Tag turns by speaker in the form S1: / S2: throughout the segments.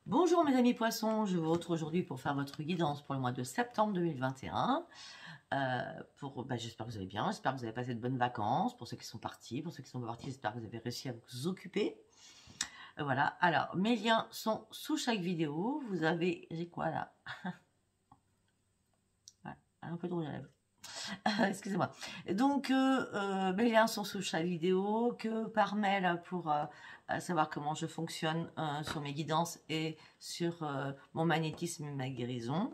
S1: Bonjour mes amis poissons, je vous retrouve aujourd'hui pour faire votre guidance pour le mois de septembre 2021. J'espère que vous allez bien, j'espère que vous avez passé de bonnes vacances. Pour ceux qui sont partis, pour ceux qui sont pas partis, j'espère que vous avez réussi à vous occuper. Voilà, alors mes liens sont sous chaque vidéo. Vous avez, j'ai quoi là? Ouais, un peu de rouge à lèvres. Excusez-moi. Donc, mes liens sont sous chaque vidéo, que par mail pour savoir comment je fonctionne sur mes guidances et sur mon magnétisme et ma guérison.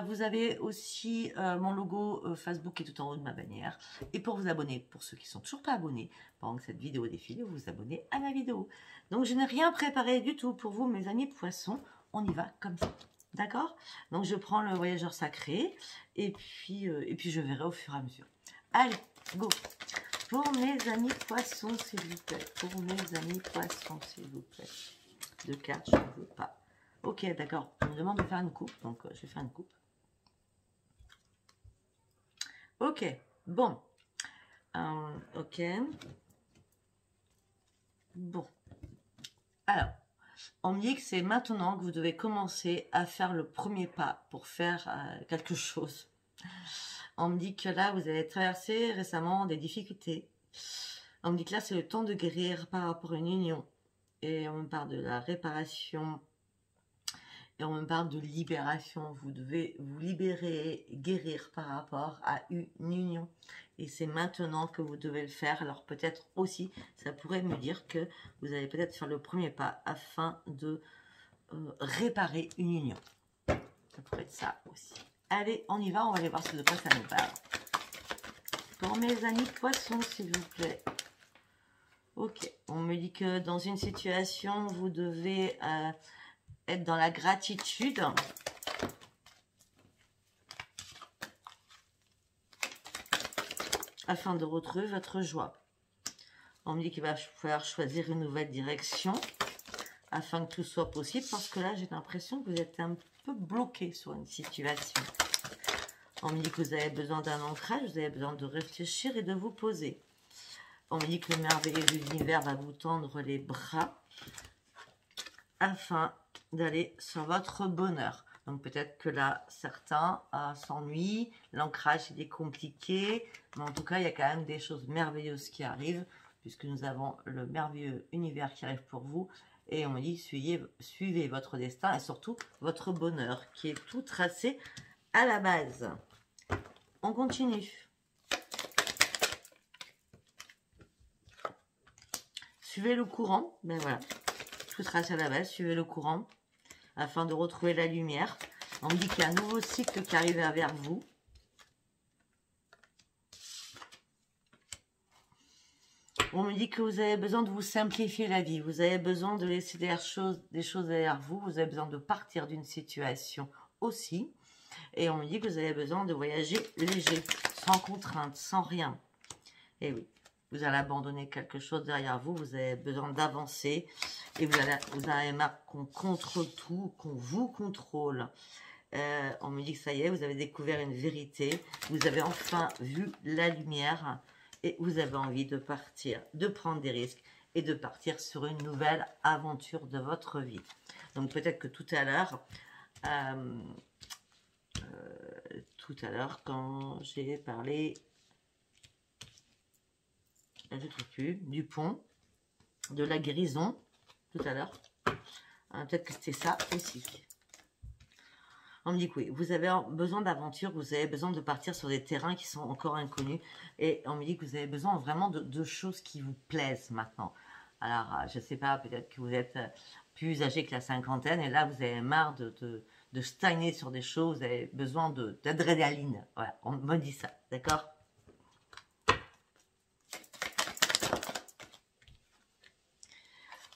S1: Vous avez aussi mon logo Facebook qui est tout en haut de ma bannière. Et pour vous abonner, pour ceux qui ne sont toujours pas abonnés, pendant que cette vidéo défile, vous vous abonnez à ma vidéo. Donc, je n'ai rien préparé du tout pour vous, mes amis poissons. On y va comme ça. D'accord? Donc, je prends le voyageur sacré et puis je verrai au fur et à mesure. Allez, go! Pour mes amis poissons, s'il vous plaît. Pour mes amis poissons, s'il vous plaît. De cartes, je ne veux pas. Ok, d'accord. On me demande de faire une coupe, donc je vais faire une coupe. Ok, bon. Ok. Bon. Alors, on me dit que c'est maintenant que vous devez commencer à faire le premier pas pour faire quelque chose. On me dit que là, vous avez traversé récemment des difficultés. On me dit que là, c'est le temps de guérir par rapport à une union. Et on me parle de la réparation. Et on me parle de libération. Vous devez vous libérer, guérir par rapport à une union. Et c'est maintenant que vous devez le faire. Alors peut-être aussi, ça pourrait me dire que vous allez peut-être faire le premier pas afin de réparer une union. Ça pourrait être ça aussi. Allez, on y va. On va aller voir ce de quoi ça nous parle. Pour mes amis poissons, s'il vous plaît. Ok, on me dit que dans une situation, vous devez être dans la gratitude. Afin de retrouver votre joie. On me dit qu'il va falloir choisir une nouvelle direction afin que tout soit possible, parce que là, j'ai l'impression que vous êtes un peu bloqué sur une situation. On me dit que vous avez besoin d'un ancrage, vous avez besoin de réfléchir et de vous poser. On me dit que le merveilleux de l'univers va vous tendre les bras afin d'aller sur votre bonheur. Donc peut-être que là, certains s'ennuient, l'ancrage il est compliqué, mais en tout cas, il y a quand même des choses merveilleuses qui arrivent, puisque nous avons le merveilleux univers qui arrive pour vous. Et on me dit, suivez votre destin et surtout votre bonheur, qui est tout tracé à la base. On continue. Suivez le courant, ben voilà, tout tracé à la base, suivez le courant, afin de retrouver la lumière. On me dit qu'il y a un nouveau cycle qui arrive vers vous. On me dit que vous avez besoin de vous simplifier la vie. Vous avez besoin de laisser des choses derrière vous. Vous avez besoin de partir d'une situation aussi. Et on me dit que vous avez besoin de voyager léger, sans contrainte, sans rien. Et oui, vous allez abandonner quelque chose derrière vous. Vous avez besoin d'avancer. Et vous avez marre qu'on contrôle tout, qu'on vous contrôle. On me dit que ça y est, vous avez découvert une vérité. Vous avez enfin vu la lumière. Et vous avez envie de partir, de prendre des risques et de partir sur une nouvelle aventure de votre vie. Donc peut-être que tout à l'heure, quand j'ai parlé, je ne trouve plus, du pont, de la guérison, tout à l'heure, peut-être que c'était ça aussi. On me dit que oui, vous avez besoin d'aventure, vous avez besoin de partir sur des terrains qui sont encore inconnus. Et on me dit que vous avez besoin vraiment de choses qui vous plaisent maintenant. Alors, je ne sais pas, peut-être que vous êtes plus âgé que la cinquantaine. Et là, vous avez marre de stagner sur des choses. Vous avez besoin d'adrénaline. Voilà, on me dit ça, d'accord?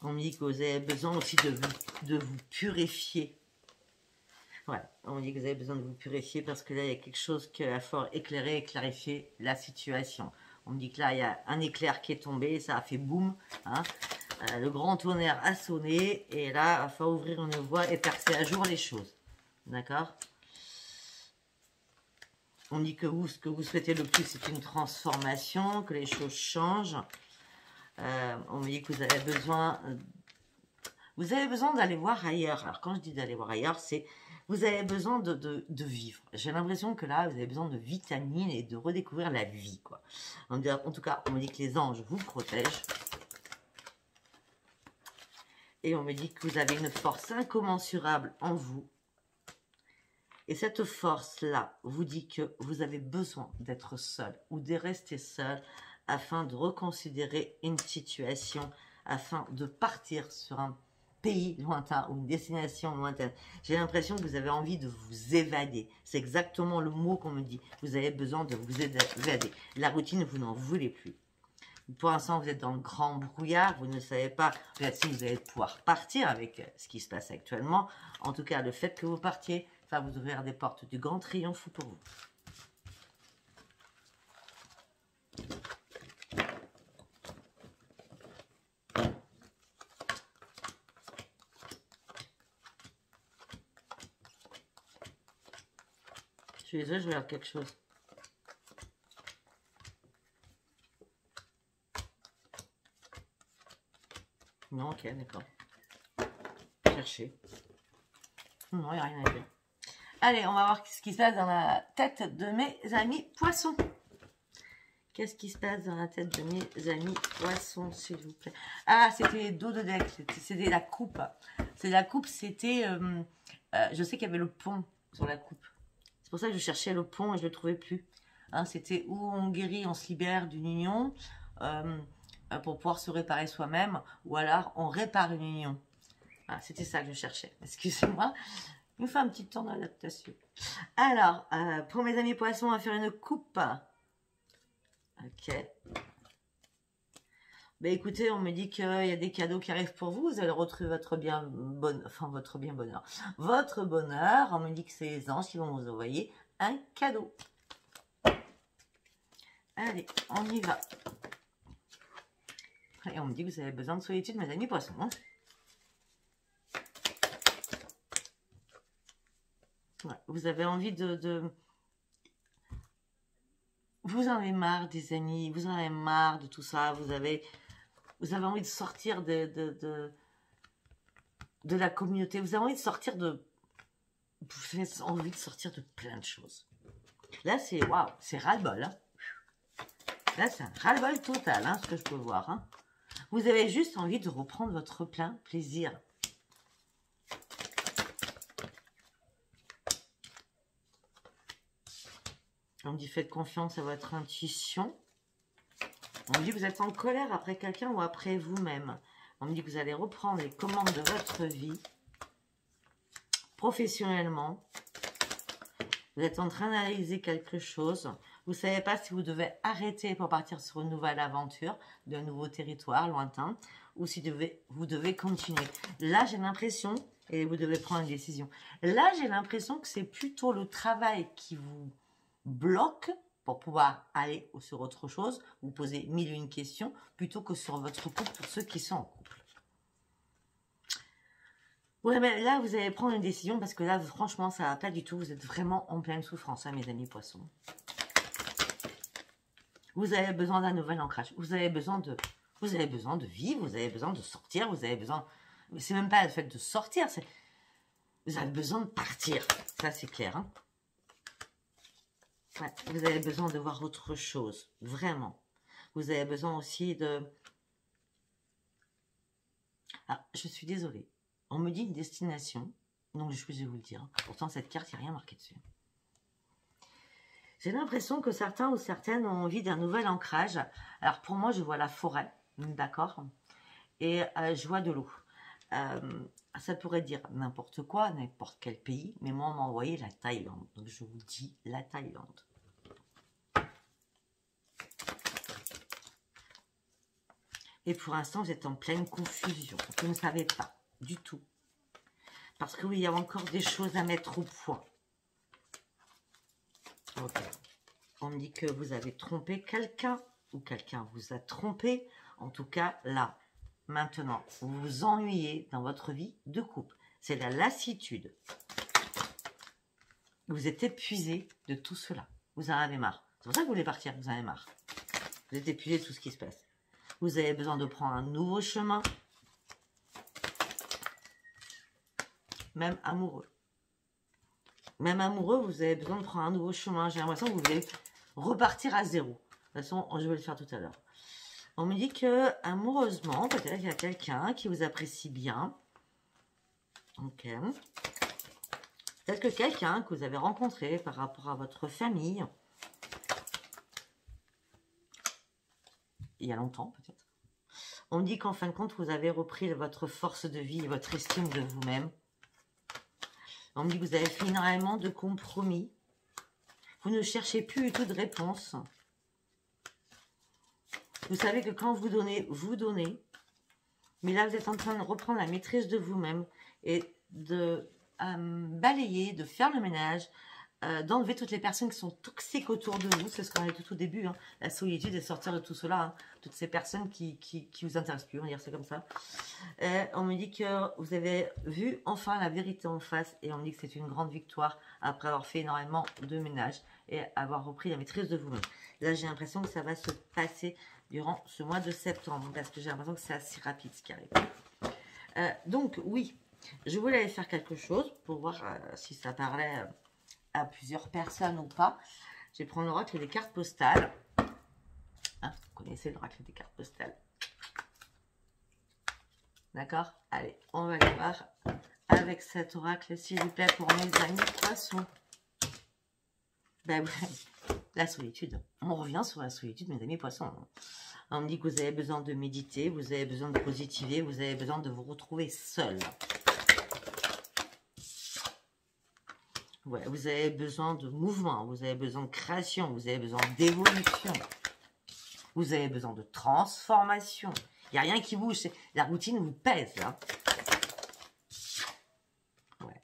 S1: On me dit que vous avez besoin aussi de vous purifier. Voilà, on dit que vous avez besoin de vous purifier parce que là, il y a quelque chose qui va falloir éclairer et clarifier la situation. On me dit que là, il y a un éclair qui est tombé, ça a fait boum. Hein. Le grand tonnerre a sonné et là, il va falloir ouvrir une voie et percer à jour les choses. D'accord? On dit que vous, ce que vous souhaitez le plus, c'est une transformation, que les choses changent. On me dit que vous avez besoin Vous avez besoin d'aller voir ailleurs. Alors, quand je dis d'aller voir ailleurs, c'est vous avez besoin de vivre. J'ai l'impression que là, vous avez besoin de vitamines et de redécouvrir la vie, quoi. En tout cas, on me dit que les anges vous protègent. Et on me dit que vous avez une force incommensurable en vous. Et cette force-là vous dit que vous avez besoin d'être seul ou de rester seul afin de reconsidérer une situation, afin de partir sur un pays lointain ou une destination lointaine. J'ai l'impression que vous avez envie de vous évader. C'est exactement le mot qu'on me dit. Vous avez besoin de vous évader. La routine, vous n'en voulez plus. Pour l'instant, vous êtes dans le grand brouillard. Vous ne savez pas si vous allez pouvoir partir avec ce qui se passe actuellement. En tout cas, le fait que vous partiez, ça va vous ouvrir des portes du grand triomphe pour vous. Je suis désolée, je regarde quelque chose. Non, ok, d'accord. Chercher. Non, il n'y a rien à dire. Allez, on va voir ce qui se passe dans la tête de mes amis poissons. Qu'est-ce qui se passe dans la tête de mes amis poissons, s'il vous plaît? Ah, c'était dos de deck. C'était la coupe. C'est la coupe, c'était... je sais qu'il y avait le pont sur la coupe. C'est pour ça que je cherchais le pont et je ne le trouvais plus. Hein, c'était où on guérit, on se libère d'une union pour pouvoir se réparer soi-même, ou alors on répare une union. Ah, c'était ça que je cherchais. Excusez-moi. Il me fait un petit temps d'adaptation. Alors, pour mes amis poissons, on va faire une coupe. Ok. Ben écoutez, on me dit qu'il y a des cadeaux qui arrivent pour vous. Vous allez retrouver votre bonheur. Votre bonheur. On me dit que c'est les anges qui vont vous envoyer un cadeau. Allez, on y va. Et on me dit que vous avez besoin de solitude, mes amis poissons. Hein. Ouais, vous avez envie Vous en avez marre des amis, vous en avez marre de tout ça, vous avez envie de sortir de la communauté, vous avez envie de sortir de... Vous avez envie de sortir de plein de choses. Là, c'est waouh, c'est ras-le-bol. Hein. Là, c'est un ras-le-bol total, hein, ce que je peux voir. Hein. Vous avez juste envie de reprendre votre plein plaisir. On me dit faites confiance à votre intuition. On me dit que vous êtes en colère après quelqu'un ou après vous-même. On me dit que vous allez reprendre les commandes de votre vie. Professionnellement. Vous êtes en train d'analyser quelque chose. Vous ne savez pas si vous devez arrêter pour partir sur une nouvelle aventure, d'un nouveau territoire lointain, ou si vous devez continuer. Là, j'ai l'impression, et vous devez prendre une décision. Là, j'ai l'impression que c'est plutôt le travail qui vous bloque pour pouvoir aller sur autre chose, vous poser 1001 questions, plutôt que sur votre couple pour ceux qui sont en couple. Ouais, mais là, vous allez prendre une décision parce que là, franchement, ça va pas du tout. Vous êtes vraiment en pleine souffrance, hein, mes amis poissons. Vous avez besoin d'un nouvel ancrage. Vous avez besoin de vivre, vous avez besoin de sortir, vous avez besoin... C'est même pas le fait de sortir, c'est... Vous avez besoin de partir. Ça, c'est clair, hein. Ouais, vous avez besoin de voir autre chose, vraiment. Vous avez besoin aussi de... Ah, je suis désolée. On me dit une destination, donc je vais vous le dire. Pourtant, cette carte, il n'y a rien marqué dessus. J'ai l'impression que certains ou certaines ont envie d'un nouvel ancrage. Alors, pour moi, je vois la forêt, d'accord? Et je vois de l'eau. Ça pourrait dire n'importe quoi, n'importe quel pays, mais moi, on m'a envoyé la Thaïlande. Donc, je vous dis la Thaïlande. Et pour l'instant, vous êtes en pleine confusion. Vous ne savez pas du tout. Parce que oui, il y a encore des choses à mettre au point. Ok. On me dit que vous avez trompé quelqu'un ou quelqu'un vous a trompé. En tout cas, là, maintenant, vous vous ennuyez dans votre vie de couple. C'est la lassitude. Vous êtes épuisé de tout cela. Vous en avez marre. C'est pour ça que vous voulez partir, vous en avez marre. Vous êtes épuisé de tout ce qui se passe. Vous avez besoin de prendre un nouveau chemin. même amoureux. Même amoureux, vous avez besoin de prendre un nouveau chemin. J'ai l'impression que vous allez repartir à zéro. De toute façon, je vais le faire tout à l'heure. On me dit que, amoureusement, peut-être qu'il y a quelqu'un qui vous apprécie bien. Ok. Peut-être que quelqu'un que vous avez rencontré par rapport à votre famille, il y a longtemps peut-être. On me dit qu'en fin de compte, vous avez repris votre force de vie et votre estime de vous-même. On me dit que vous avez fait énormément de compromis. Vous ne cherchez plus du tout de réponse. Vous savez que quand vous donnez, vous donnez. Mais là, vous êtes en train de reprendre la maîtrise de vous-même et de balayer, de faire le ménage, d'enlever toutes les personnes qui sont toxiques autour de vous. C'est ce qu'on a dit tout au début. Hein. La solitude et sortir de tout cela. Hein. Toutes ces personnes qui vous intéressent plus, on va dire c'est comme ça. On me dit que vous avez vu enfin la vérité en face et on me dit que c'est une grande victoire après avoir fait énormément de ménage et avoir repris la maîtrise de vous-même. Là, j'ai l'impression que ça va se passer durant ce mois de septembre parce que j'ai l'impression que c'est assez rapide ce qui arrive. Donc, oui, je voulais aller faire quelque chose pour voir si ça parlait à plusieurs personnes ou pas. Je vais prendre l'oracle des cartes postales. Hein, vous connaissez l'oracle des cartes postales. D'accord? Allez, on va aller voir avec cet oracle, s'il vous plaît, pour mes amis poissons. Ben oui, la solitude. On revient sur la solitude, mes amis poissons. On me dit que vous avez besoin de méditer, vous avez besoin de positiver, vous avez besoin de vous retrouver seul. Ouais, vous avez besoin de mouvement, vous avez besoin de création, vous avez besoin d'évolution. Vous avez besoin de transformation. Il n'y a rien qui bouge, la routine vous pèse. Hein. Ouais.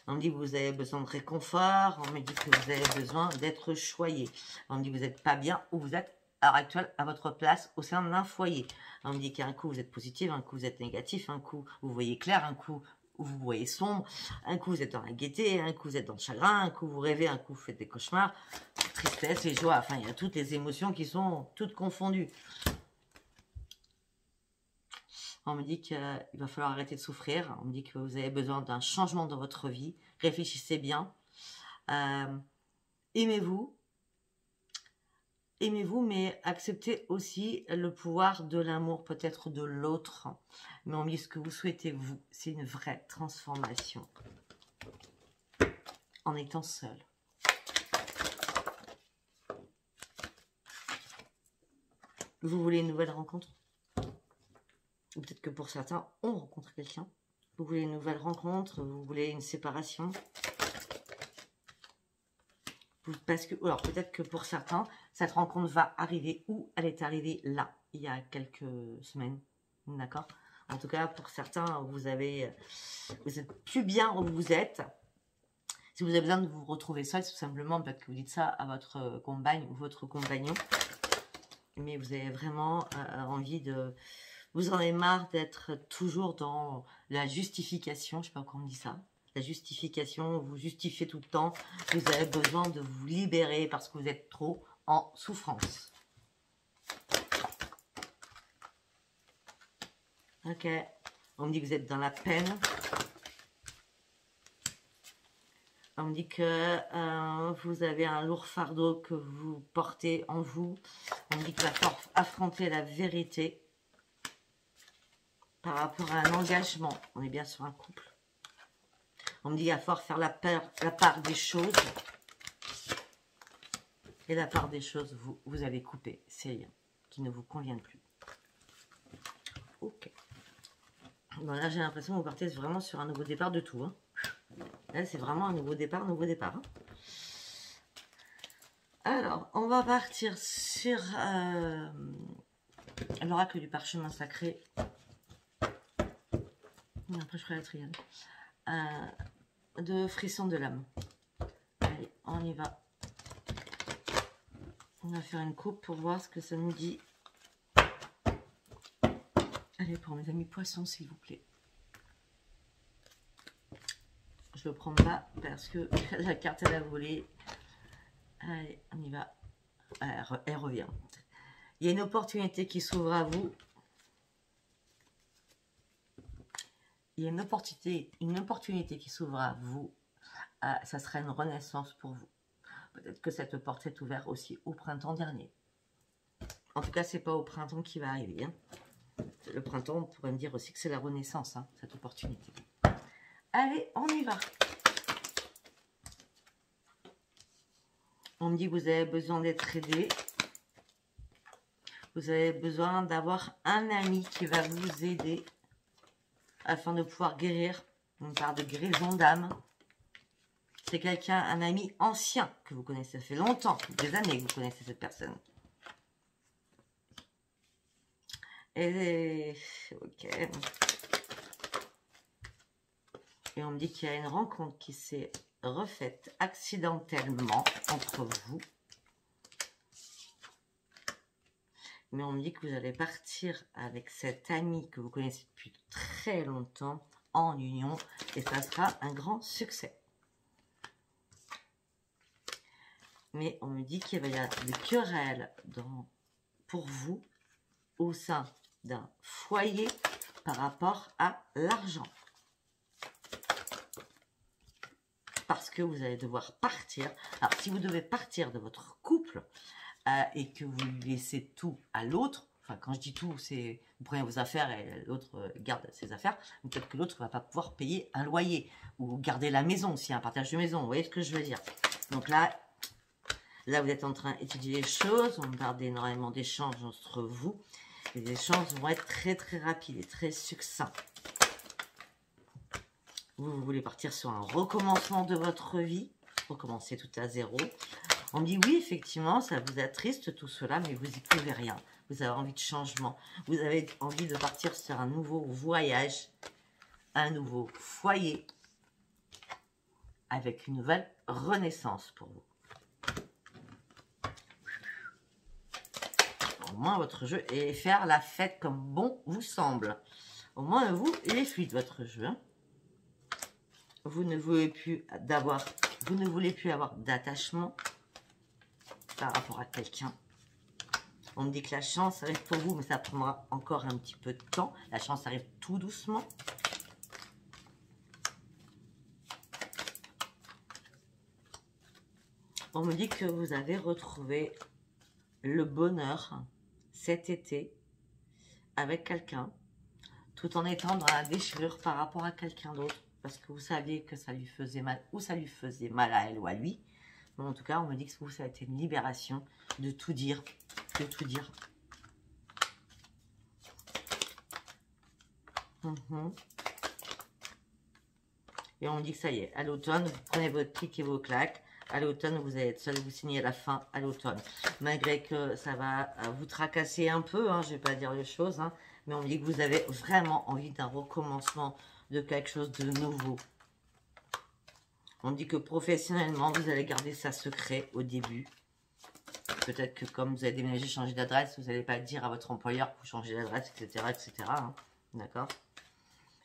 S1: On me dit que vous avez besoin de réconfort, on me dit que vous avez besoin d'être choyé. On me dit que vous n'êtes pas bien où vous êtes à l'heure actuelle à votre place au sein d'un foyer. On me dit qu'un coup vous êtes positif, un coup vous êtes négatif, un coup vous voyez clair, un coup vous voyez sombre, un coup vous êtes dans la gaieté, un coup vous êtes dans le chagrin, un coup vous rêvez, un coup vous faites des cauchemars, tristesse et joie, enfin il y a toutes les émotions qui sont toutes confondues. On me dit qu'il va falloir arrêter de souffrir, on me dit que vous avez besoin d'un changement dans votre vie, réfléchissez bien, aimez-vous, mais acceptez aussi le pouvoir de l'amour, peut-être de l'autre. Mais on me dit ce que vous souhaitez, vous, c'est une vraie transformation. En étant seul. Vous voulez une nouvelle rencontre? Ou peut-être que pour certains, on rencontre quelqu'un. Vous voulez une nouvelle rencontre? Vous voulez une séparation? Parce que, alors peut-être que pour certains, cette rencontre va arriver où elle est arrivée là, il y a quelques semaines, d'accord? En tout cas, pour certains, vous êtes plus bien où vous êtes. Si vous avez besoin de vous retrouver seul, tout simplement, peut-être que vous dites ça à votre compagne ou votre compagnon, mais vous avez vraiment envie de... Vous en avez marre d'être toujours dans la justification, je ne sais pas comment on dit ça. La justification, vous justifiez tout le temps, vous avez besoin de vous libérer parce que vous êtes trop en souffrance. Ok, on me dit que vous êtes dans la peine. On me dit que vous avez un lourd fardeau que vous portez en vous. On me dit qu'il va falloir affronter la vérité par rapport à un engagement. On est bien sur un couple. On me dit qu'il va falloir faire la part des choses. Et la part des choses, vous avez coupé ces liens qui ne vous conviennent plus. Ok. Bon, là, j'ai l'impression que vous partez vraiment sur un nouveau départ de tout. Hein. Là, c'est vraiment un nouveau départ, Hein. Alors, on va partir sur l'oracle du parchemin sacré. Après, je ferai la triade. De frisson de l'âme. Allez, on y va. On va faire une coupe pour voir ce que ça nous dit. Allez, pour mes amis poissons, s'il vous plaît. Je ne le prends pas parce que la carte, elle a volé. Allez, on y va. Elle revient. Il y a une opportunité qui s'ouvre à vous. il y a une opportunité qui s'ouvre à vous. Ça sera une renaissance pour vous. Peut-être que cette porte s'est ouverte aussi au printemps dernier. En tout cas, c'est pas au printemps qui va arriver. Hein. Le printemps, on pourrait me dire aussi que c'est la renaissance, hein, cette opportunité. Allez, on y va. On me dit que vous avez besoin d'être aidé. Vous avez besoin d'avoir un ami qui va vous aider afin de pouvoir guérir. On parle de guérison d'âme. C'est quelqu'un, un ami ancien que vous connaissez. Ça fait longtemps, des années que vous connaissez cette personne. Et ok. Et on me dit qu'il y a une rencontre qui s'est refaite accidentellement entre vous. Mais on me dit que vous allez partir avec cet ami que vous connaissez depuis très longtemps en union. Et ça sera un grand succès. Mais on me dit qu'il va y avoir des querelles pour vous au sein d'un foyer par rapport à l'argent. Parce que vous allez devoir partir. Alors, si vous devez partir de votre couple et que vous laissez tout à l'autre, enfin, quand je dis tout, c'est vous prenez vos affaires et l'autre garde ses affaires, peut-être que l'autre ne va pas pouvoir payer un loyer ou garder la maison s'il y a un partage de maison. Vous voyez ce que je veux dire? Donc là, vous êtes en train d'étudier les choses. On parle d'énormément d'échanges entre vous. Les échanges vont être très très rapides et très succincts. Vous voulez partir sur un recommencement de votre vie, recommencer tout à zéro. On me dit oui, effectivement, ça vous attriste tout cela, mais vous n'y pouvez rien. Vous avez envie de changement. Vous avez envie de partir sur un nouveau voyage, un nouveau foyer, avec une nouvelle renaissance pour vous. Au moins, votre jeu est faire la fête comme bon vous semble. Au moins, vous, il est fluide, votre jeu. Hein. Vous ne voulez plus avoir d'attachement par rapport à quelqu'un. On me dit que la chance arrive pour vous, mais ça prendra encore un petit peu de temps. La chance arrive tout doucement. On me dit que vous avez retrouvé le bonheur cet été avec quelqu'un, tout en étant dans la déchirure par rapport à quelqu'un d'autre. Parce que vous saviez que ça lui faisait mal, ou ça lui faisait mal à elle ou à lui. Mais en tout cas, on me dit que vous, ça a été une libération de tout dire, de tout dire. Et on me dit que ça y est, à l'automne, vous prenez votre clic et vos claques. À l'automne, vous allez être seul, vous signez la fin à l'automne. Malgré que ça va vous tracasser un peu, hein, je ne vais pas dire les choses, hein, mais on me dit que vous avez vraiment envie d'un recommencement, de quelque chose de nouveau. On me dit que professionnellement, vous allez garder ça secret au début. Peut-être que comme vous avez déménagé, changé d'adresse, vous n'allez pas dire à votre employeur que vous changez d'adresse, etc. etc. Hein, d'accord?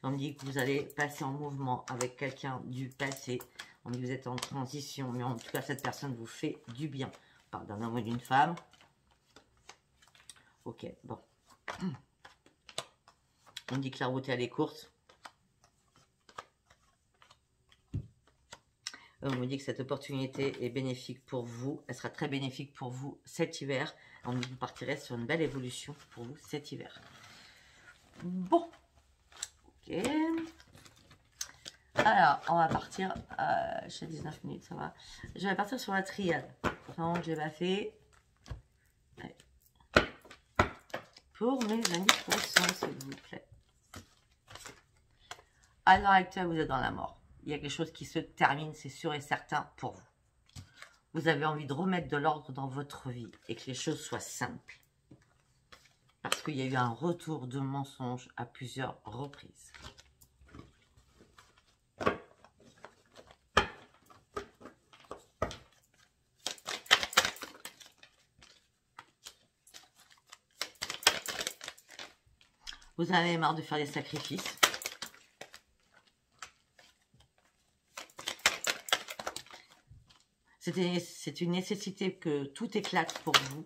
S1: On me dit que vous allez passer en mouvement avec quelqu'un du passé. On me dit que vous êtes en transition, mais en tout cas, cette personne vous fait du bien. On parle d'un homme ou d'une femme. Ok, bon. On me dit que la route, elle est courte. On me dit que cette opportunité est bénéfique pour vous. Elle sera très bénéfique pour vous cet hiver. On me dit que vous partirez sur une belle évolution pour vous cet hiver. Bon. Ok. Alors, on va partir. J'ai 19 minutes, ça va. Je vais partir sur la triade. Non, je l'ai pas fait. Allez. Pour mes amis poissons, s'il vous plaît. À l'heure actuelle, vous êtes dans la mort. Il y a quelque chose qui se termine, c'est sûr et certain pour vous. Vous avez envie de remettre de l'ordre dans votre vie et que les choses soient simples. Parce qu'il y a eu un retour de mensonges à plusieurs reprises. Vous en avez marre de faire des sacrifices. C'est une nécessité que tout éclate pour vous.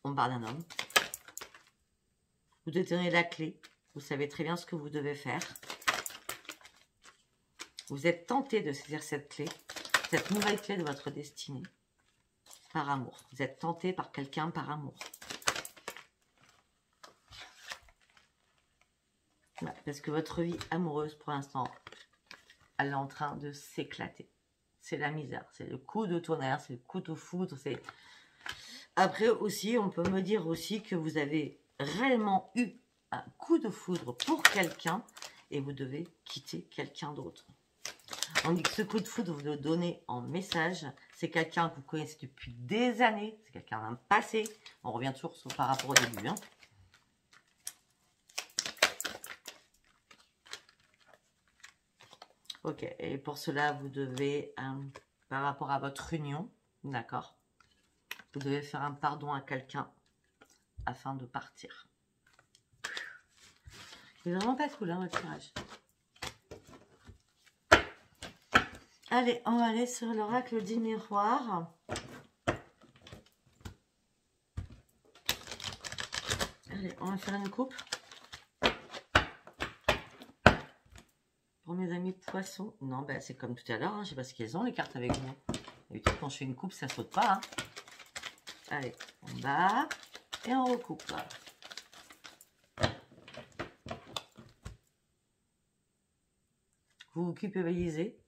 S1: On parle d'un homme. Vous détenez la clé Vous savez très bien ce que vous devez faire. Vous êtes tenté de saisir cette clé, cette nouvelle clé de votre destinée, par amour. Vous êtes tenté par quelqu'un par amour. Ouais, parce que votre vie amoureuse, pour l'instant, elle est en train de s'éclater. C'est la misère, c'est le coup de tonnerre, c'est le coup de foudre. Après aussi, on peut me dire aussi que vous avez réellement eu un coup de foudre pour quelqu'un et vous devez quitter quelqu'un d'autre. On dit que ce coup de foudre, vous le donnez en message. C'est quelqu'un que vous connaissez depuis des années. C'est quelqu'un d'un passé. On revient toujours par rapport au début. Hein. Ok, et pour cela, vous devez, par rapport à votre union, d'accord, vous devez faire un pardon à quelqu'un afin de partir. C'est vraiment pas cool, hein, votre tirage. Allez, on va aller sur l'oracle du miroir. Allez, on va faire une coupe. Pour mes amis poissons, non, ben c'est comme tout à l'heure, hein, je sais pas ce qu'elles ont les cartes avec moi. D'habitude, quand je fais une coupe, ça saute pas. Hein. Allez, on bat et on recoupe. Vous vous culpabilisez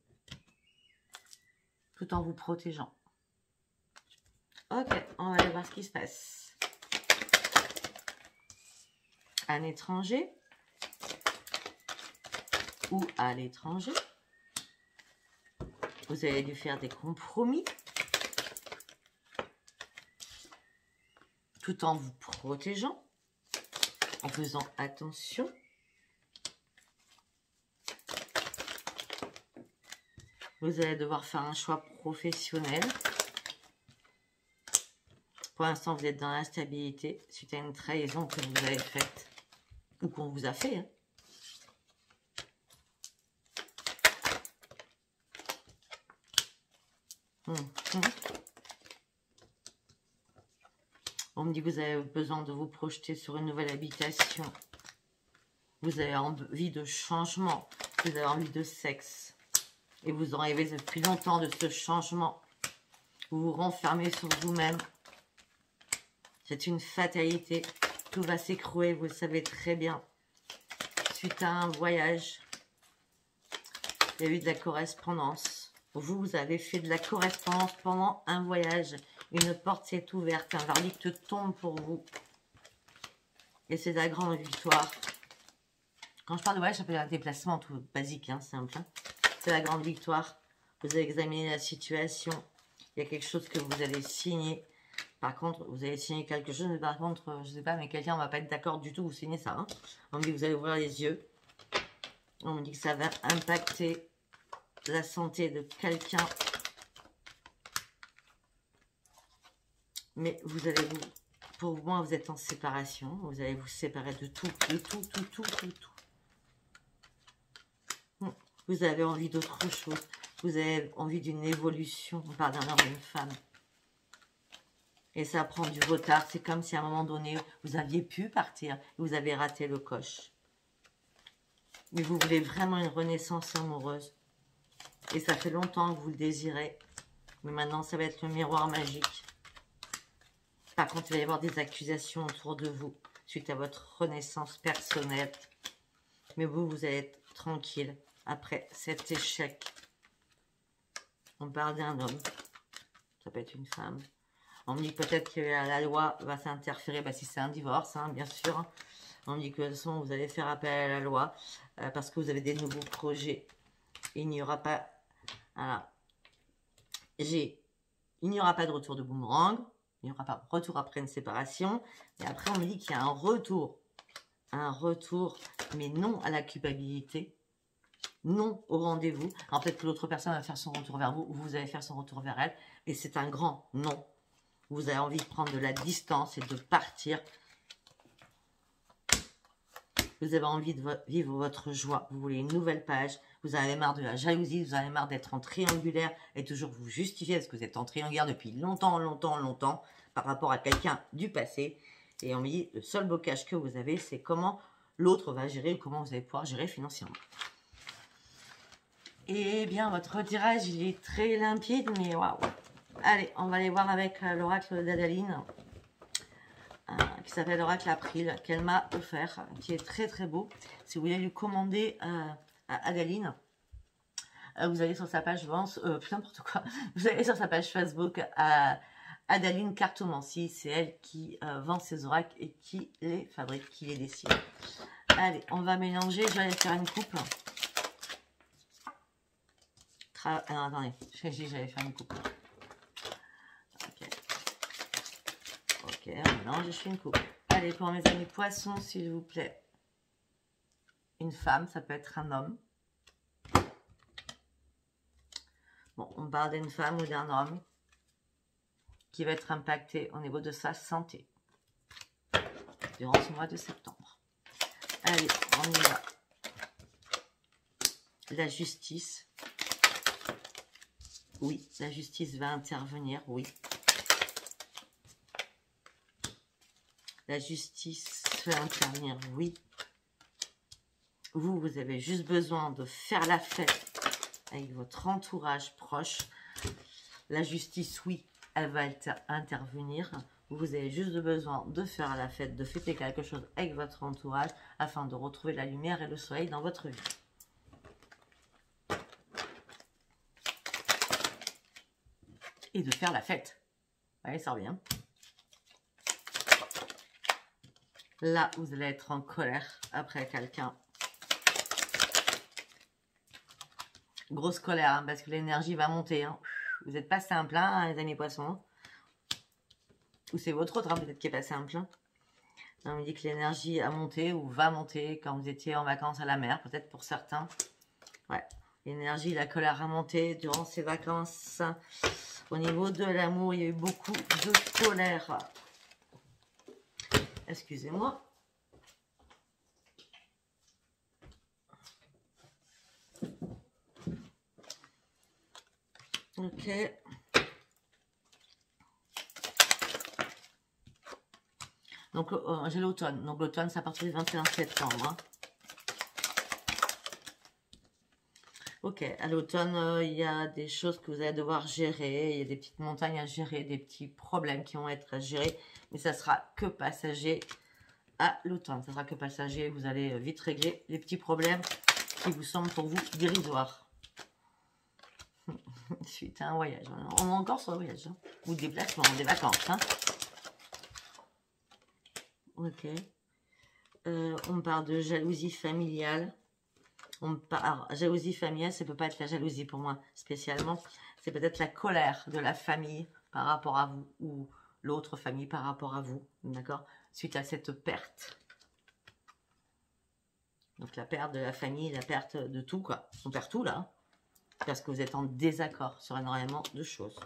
S1: tout en vous protégeant. Ok, on va aller voir ce qui se passe. Un étranger ou à l'étranger. Vous avez dû faire des compromis tout en vous protégeant, en faisant attention. Vous allez devoir faire un choix professionnel. Pour l'instant, vous êtes dans l'instabilité suite à une trahison que vous avez faite ou qu'on vous a fait. Hein. On me dit que vous avez besoin de vous projeter sur une nouvelle habitation. Vous avez envie de changement. Vous avez envie de sexe. Et vous en rêvez depuis longtemps de ce changement. Vous vous renfermez sur vous-même. C'est une fatalité. Tout va s'écrouler, vous le savez très bien. Suite à un voyage, il y a eu de la correspondance. Vous avez fait de la correspondance pendant un voyage. Une porte s'est ouverte, un verdict tombe pour vous. Et c'est la grande victoire. Quand je parle de voyage, ça peut être un déplacement tout basique, hein, simple. Hein. C'est la grande victoire. Vous avez examiné la situation. Il y a quelque chose que vous allez signer. Par contre, vous allez signer quelque chose, mais par contre, je ne sais pas, mais quelqu'un ne va pas être d'accord du tout, vous signez ça. Hein. On me dit que vous allez ouvrir les yeux. On me dit que ça va impacter la santé de quelqu'un. Mais vous allez vous... Pour moi, vous êtes en séparation. Vous allez vous séparer de tout, de tout, tout, tout, tout, tout. Vous avez envie d'autre chose. Vous avez envie d'une évolution. On parle d'un homme et d'une femme. Et ça prend du retard. C'est comme si à un moment donné, vous aviez pu partir. Et vous avez raté le coche. Mais vous voulez vraiment une renaissance amoureuse. Et ça fait longtemps que vous le désirez. Mais maintenant, ça va être le miroir magique. Par contre, il va y avoir des accusations autour de vous. Suite à votre renaissance personnelle. Mais vous, vous allez être tranquille. Après cet échec. On parle d'un homme. Ça peut être une femme. On me dit peut-être que la loi va s'interférer, si c'est un divorce, hein, bien sûr. On me dit que de toute façon, vous allez faire appel à la loi parce que vous avez des nouveaux projets. Il n'y aura pas... Voilà. Il n'y aura pas de retour de boomerang. Il n'y aura pas de retour après une séparation. Et après, on me dit qu'il y a un retour. Un retour, mais non à la culpabilité. Non au rendez-vous. Alors peut-être que l'autre personne va faire son retour vers vous ou vous allez faire son retour vers elle. Et c'est un grand non. Vous avez envie de prendre de la distance et de partir. Vous avez envie de vivre votre joie. Vous voulez une nouvelle page. Vous en avez marre de la jalousie. Vous en avez marre d'être en triangulaire et toujours vous justifier parce que vous êtes en triangulaire depuis longtemps, longtemps, longtemps par rapport à quelqu'un du passé. Et on me dit, le seul blocage que vous avez, c'est comment l'autre va gérer ou comment vous allez pouvoir gérer financièrement. Et bien, votre tirage, il est très limpide, mais waouh. Allez, on va aller voir avec l'oracle d'Adaline, qui s'appelle l'oracle April, qu'elle m'a offert, qui est très très beau. Si vous voulez lui commander à Adaline, vous allez sur sa page, n'importe quoi, vous allez sur sa page Facebook à Adaline Cartomancie, c'est elle qui vend ses oracles et qui les fabrique, qui les dessine. Allez, on va mélanger, je vais aller faire une coupe. Non, attendez, j'allais faire une coupe. Ok, maintenant je fais une coupe. Allez, pour mes amis poissons, s'il vous plaît. Une femme, ça peut être un homme. Bon, on parle d'une femme ou d'un homme qui va être impacté au niveau de sa santé durant ce mois de septembre. Allez, on y va. La justice. Oui, la justice va intervenir, oui. La justice va intervenir, oui. Vous avez juste besoin de faire la fête avec votre entourage proche. La justice, oui, elle va intervenir. Vous avez juste besoin de faire la fête, de fêter quelque chose avec votre entourage afin de retrouver la lumière et le soleil dans votre vie. Et de faire la fête. Allez, ça revient. Là, vous allez être en colère après quelqu'un. Grosse colère, hein, parce que l'énergie va monter. Hein. Vous n'êtes pas simple, hein, les amis poissons. Ou c'est votre autre, hein, peut-être qui est passé un plein. On me dit que l'énergie a monté ou va monter quand vous étiez en vacances à la mer, peut-être pour certains. Ouais, l'énergie, la colère a monté durant ces vacances. Au niveau de l'amour, il y a eu beaucoup de colère. Excusez-moi. Ok. Donc, j'ai l'automne. Donc, l'automne, c'est à partir du 21 septembre. Hein. Ok, à l'automne, il y a des choses que vous allez devoir gérer. Il y a des petites montagnes à gérer, des petits problèmes qui vont être à gérer. Mais ça sera que passager à l'automne. Ça sera que passager. Vous allez vite régler les petits problèmes qui vous semblent pour vous dérisoires. Suite à un voyage. On est encore sur un voyage. Hein. Ou des déplacements, des vacances. Hein. Ok. On parle de jalousie familiale. Alors, jalousie familiale, ça ne peut pas être la jalousie pour moi spécialement. C'est peut-être la colère de la famille par rapport à vous ou l'autre famille par rapport à vous. D'accord? Suite à cette perte. Donc la perte de la famille, la perte de tout, quoi. On perd tout là. Parce que vous êtes en désaccord sur énormément de choses.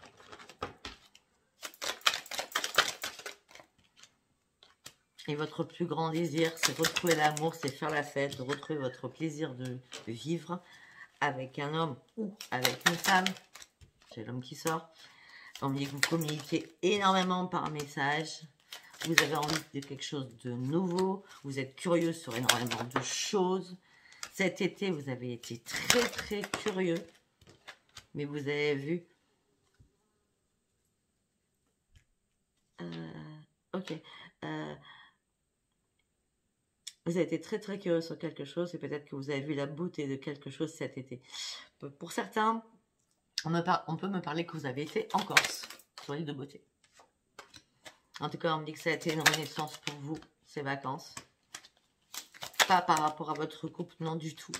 S1: Et votre plus grand désir, c'est retrouver l'amour, c'est faire la fête, de retrouver votre plaisir de vivre avec un homme ou avec une femme. C'est l'homme qui sort. On me dit que vous communiquez énormément par message. Vous avez envie de quelque chose de nouveau. Vous êtes curieux sur énormément de choses. Cet été, vous avez été très très curieux. Mais vous avez vu... ok. Vous avez été très très curieux sur quelque chose et peut-être que vous avez vu la beauté de quelque chose cet été. Pour certains, on peut me parler que vous avez été en Corse, sur l'île de beauté. En tout cas, on me dit que ça a été une renaissance pour vous, ces vacances. Pas par rapport à votre couple, non du tout.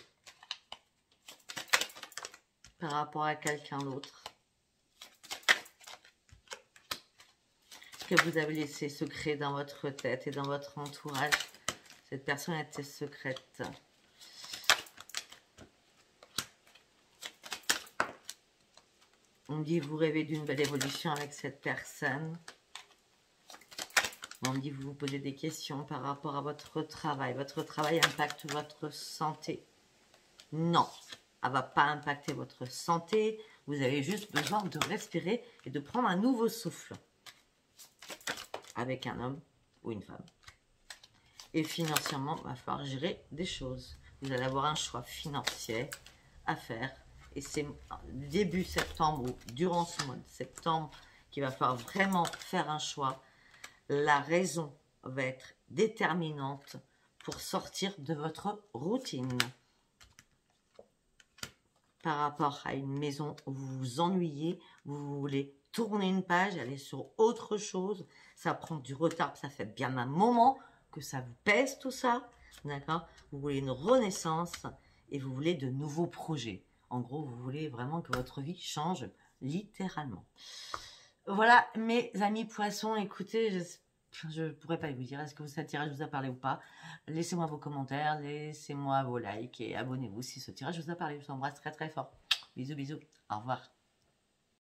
S1: Par rapport à quelqu'un d'autre. Que vous avez laissé secret dans votre tête et dans votre entourage. Cette personne était secrète. On me dit vous rêvez d'une belle évolution avec cette personne. On me dit vous vous posez des questions par rapport à votre travail. Votre travail impacte votre santé. Non, elle ne va pas impacter votre santé. Vous avez juste besoin de respirer et de prendre un nouveau souffle. Avec un homme ou une femme. Et financièrement, il va falloir gérer des choses. Vous allez avoir un choix financier à faire. Et c'est début septembre ou durant ce mois de septembre qu'il va falloir vraiment faire un choix. La raison va être déterminante pour sortir de votre routine. Par rapport à une maison où vous vous ennuyez, vous voulez tourner une page, aller sur autre chose, ça prend du retard, ça fait bien un moment que ça vous pèse tout ça, d'accord? Vous voulez une renaissance et vous voulez de nouveaux projets. En gros, vous voulez vraiment que votre vie change littéralement. Voilà, mes amis poissons, écoutez, je ne pourrais pas vous dire est-ce que ce tirage vous a parlé ou pas. Laissez-moi vos commentaires, laissez-moi vos likes et abonnez-vous si ce tirage vous a parlé. Je vous embrasse très très fort. Bisous, bisous. Au revoir.